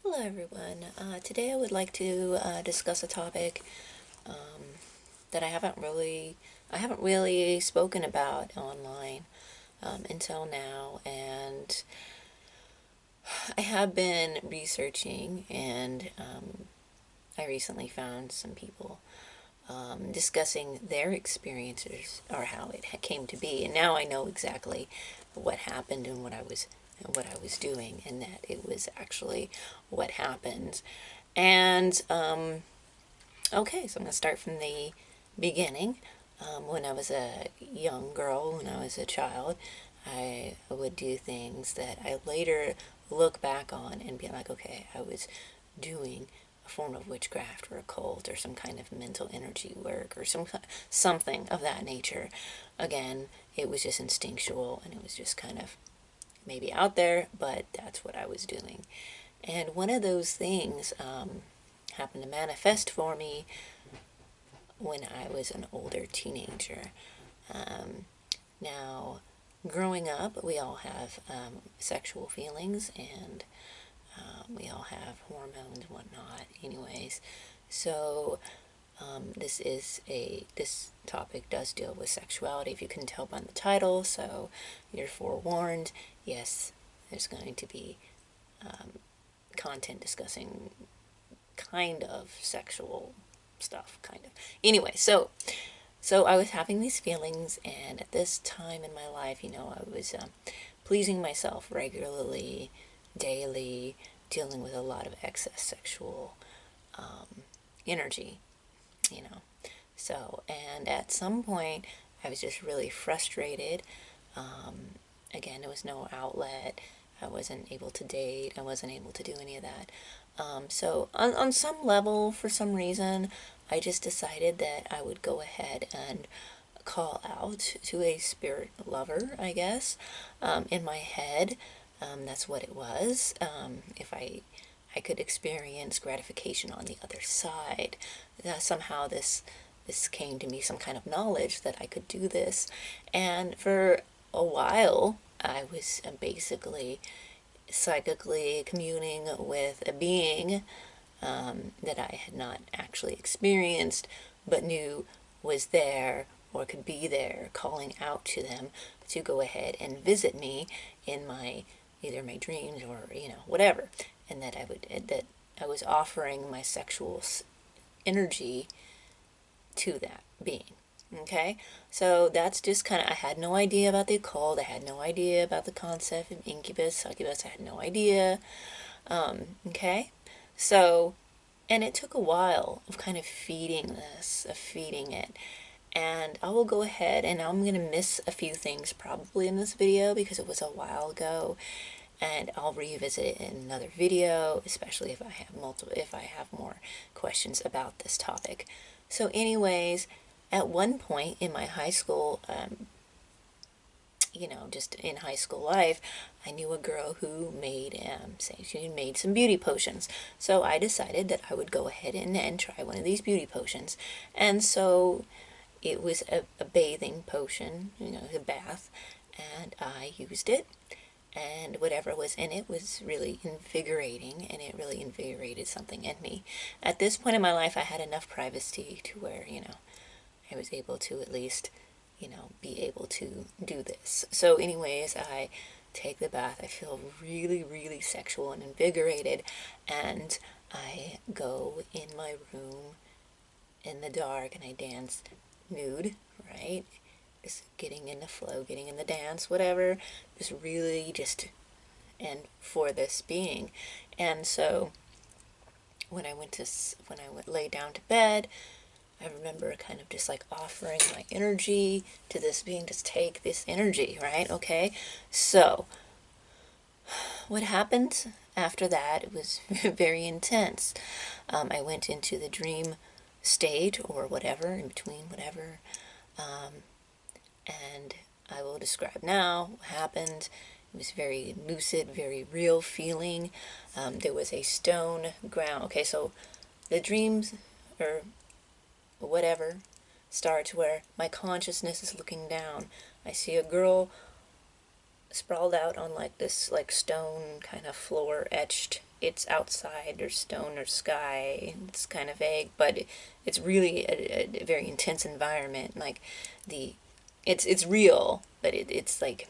Hello everyone. Today I would like to discuss a topic that I haven't really spoken about online until now, and I have been researching, and I recently found some people discussing their experiences or how it came to be, and now I know exactly what happened and what I was doing, and that it was actually what happened. And okay, so I'm gonna start from the beginning. When I was a young girl, when I was a child, I would do things that I later look back on and be like, okay, I was doing a form of witchcraft or occult or some kind of mental energy work or something of that nature. Again, it was just instinctual and it was just kind of maybe out there, but that's what I was doing. And one of those things happened to manifest for me when I was an older teenager. Um, Now, growing up, we all have sexual feelings and we all have hormones and whatnot, anyways. So, this topic does deal with sexuality, if you can tell by the title, so you're forewarned. Yes, there's going to be content discussing kind of sexual stuff, kind of. Anyway, so I was having these feelings, and at this time in my life, I was pleasing myself regularly, daily, dealing with a lot of excess sexual energy, you know. So, and at some point, I was just really frustrated. Again, there was no outlet. I wasn't able to date. I wasn't able to do any of that. So, on some level, for some reason, I just decided that I would go ahead and call out to a spirit lover, I guess, in my head. That's what it was. If I could experience gratification on the other side. Somehow this came to me, some kind of knowledge that I could do this. And for a while, I was basically psychically communing with a being that I had not actually experienced, but knew was there or could be there, calling out to them to go ahead and visit me in my either my dreams or whatever, and that I was offering my sexual energy to that being. Okay, so that's just kind of, I had no idea about the occult, I had no idea about the concept of incubus, succubus, I had no idea. Okay, so, and it took a while of kind of feeding this, of feeding it. And I will go ahead and I'm going to miss a few things probably in this video because it was a while ago, and I'll revisit it in another video, especially if I have more questions about this topic. So anyways, at one point in my high school, just in high school life, I knew a girl who made, say, she made some beauty potions. So I decided that I would go ahead and try one of these beauty potions. And so it was a bathing potion, a bath, and I used it. And whatever was in it was really invigorating, and it really invigorated something in me. At this point in my life, I had enough privacy to where, I was able to at least, be able to do this. So anyways, I take the bath. I feel really, really sexual and invigorated, and I go in my room in the dark and I dance nude, right? Just getting in the flow, getting in the dance, whatever. Just really just, and for this being. And so when I went lay down to bed, I remember kind of just like offering my energy to this being, just take this energy, right? Okay. So what happened after that, it was very intense. I went into the dream state or whatever, in between whatever, and I will describe now what happened. It was very lucid, very real feeling. There was a stone ground. Okay, so the dreams or whatever starts where my consciousness is looking down. I see a girl sprawled out on like this like stone kind of floor etched. It's outside or stone or sky. It's kind of vague, but it's really a very intense environment. Like the it's real, but it's like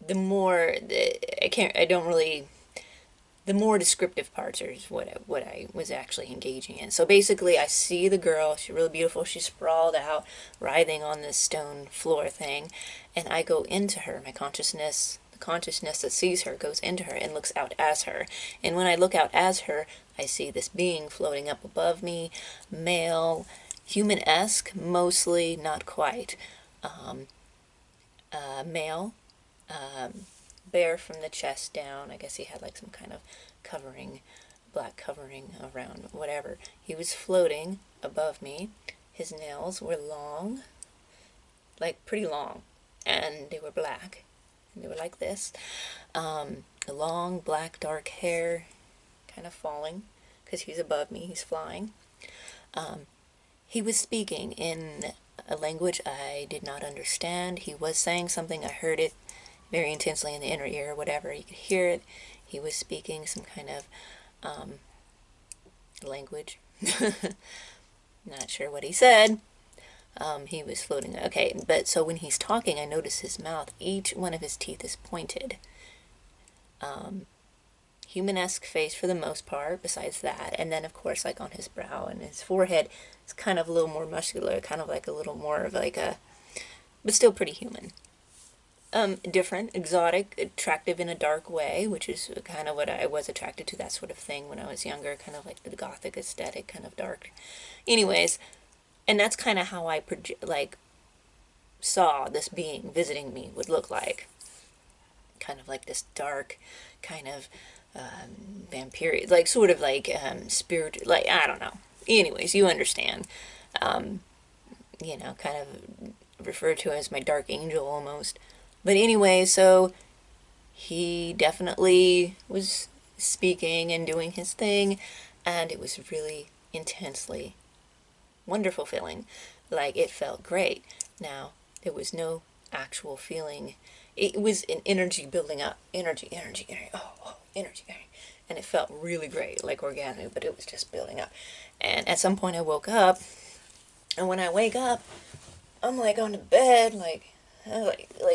the more I don't really, the more descriptive parts are what I was actually engaging in. So basically, I see the girl. She's really beautiful. She's sprawled out, writhing on this stone floor thing, and I go into her. My consciousness, the consciousness that sees her, goes into her and looks out as her. And when I look out as her, I see this being floating up above me, male, human-esque, mostly, not quite, male, bare from the chest down. I guess he had like some kind of covering, black covering around, whatever. He was floating above me. His nails were long, like pretty long, and they were black. And they were like this. Long, black, dark hair, kind of falling, because he's above me, he's flying. He was speaking in a language I did not understand. He was saying something, I heard it very intensely in the inner ear, whatever. You could hear it. He was speaking some kind of language. Not sure what he said. He was floating. Okay, but so when he's talking, I notice his mouth. Each one of his teeth is pointed. Human-esque face for the most part, besides that. And then, of course, like on his brow and his forehead, it's kind of a little more muscular, kind of like a little more of like a, but still pretty human. Different, exotic, attractive in a dark way, which is kind of what I was attracted to, that sort of thing when I was younger, kind of like the gothic aesthetic, kind of dark. Anyways, and that's kind of how I like saw this being visiting me would look like. Kind of like this dark, kind of vampiric, like sort of like spirit, like I don't know. Anyways, you understand. Kind of referred to as my dark angel almost. But anyway, so he definitely was speaking and doing his thing, and it was really intensely wonderful feeling. Like, it felt great. Now, there was no actual feeling. It was an energy building up. Energy, energy, energy. Oh, energy, energy. And it felt really great, like orgasmic, but it was just building up. And at some point I woke up, and when I wake up, I'm like on the bed, like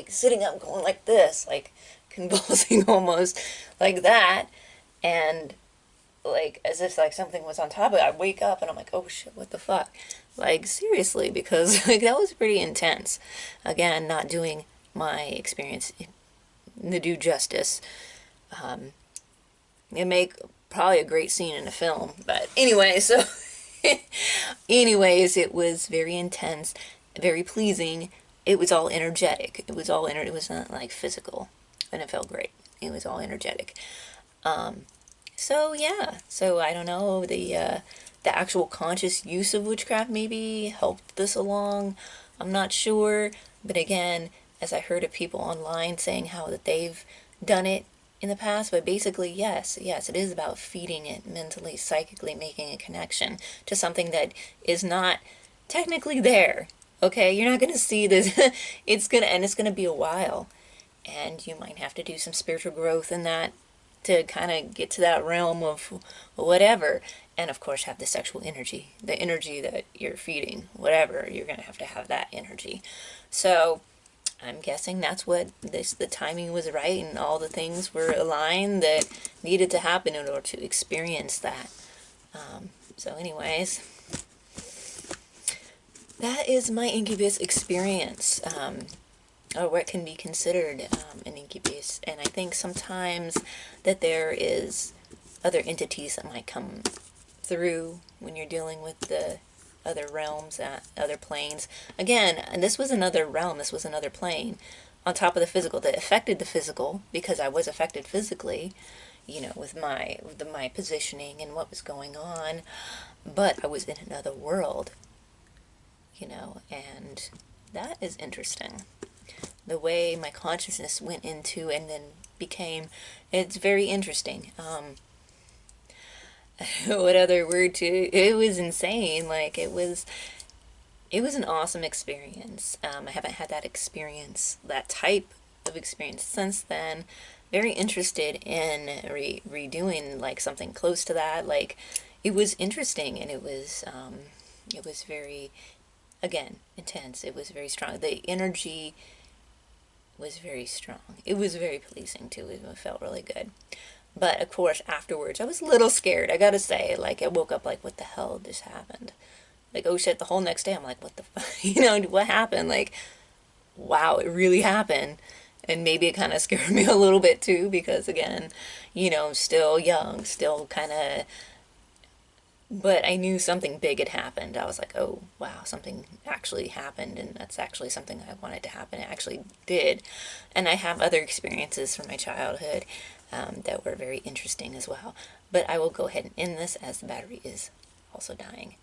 sitting up going like this, like convulsing almost like that, and like as if like something was on top of it. I wake up and I'm like, oh shit, what the fuck? Like seriously, because like that was pretty intense. Again, not doing my experience the due justice. It make probably a great scene in a film, but anyway, so anyways, it was very intense, very pleasing. It was all energetic. It was all it was not like physical, and it felt great. It was all energetic. So yeah, so I don't know, the actual conscious use of witchcraft maybe helped this along. I'm not sure, but again, as I heard of people online saying how that they've done it in the past, but basically yes, it is about feeding it mentally, psychically, making a connection to something that is not technically there. Okay, you're not gonna see this. It's gonna be a while, and you might have to do some spiritual growth in that to kind of get to that realm of whatever. And of course, have the sexual energy, the energy that you're feeding, whatever, you're going to have that energy. So I'm guessing that's what the timing was right, and all the things were aligned that needed to happen in order to experience that. So anyways, that is my Incubus experience. Or what can be considered an incubus. And I think sometimes that there is other entities that might come through when you're dealing with the other realms, other planes. Again, and this was another realm, this was another plane on top of the physical that affected the physical, because I was affected physically, with my positioning and what was going on, but I was in another world, and that is interesting. The way my consciousness went into and then became, it's very interesting. What other word to, it was insane. Like it was an awesome experience. I haven't had that experience, that type of experience since then. Very interested in redoing like something close to that. Like it was interesting, and it was very, again, intense. It was very strong. The energy was very strong. It was very pleasing too. It felt really good. But of course, afterwards, I was a little scared. I gotta say, like, I woke up like, what the hell just happened? Like, oh shit, the whole next day, I'm like, what the fuck? You know, what happened? Like, wow, it really happened. And maybe it kind of scared me a little bit too, because again, you know, still young, still kind of, but I knew something big had happened. I was like, oh, wow, something actually happened, and that's actually something I wanted to happen. It actually did. And I have other experiences from my childhood that were very interesting as well. But I will go ahead and end this as the battery is also dying.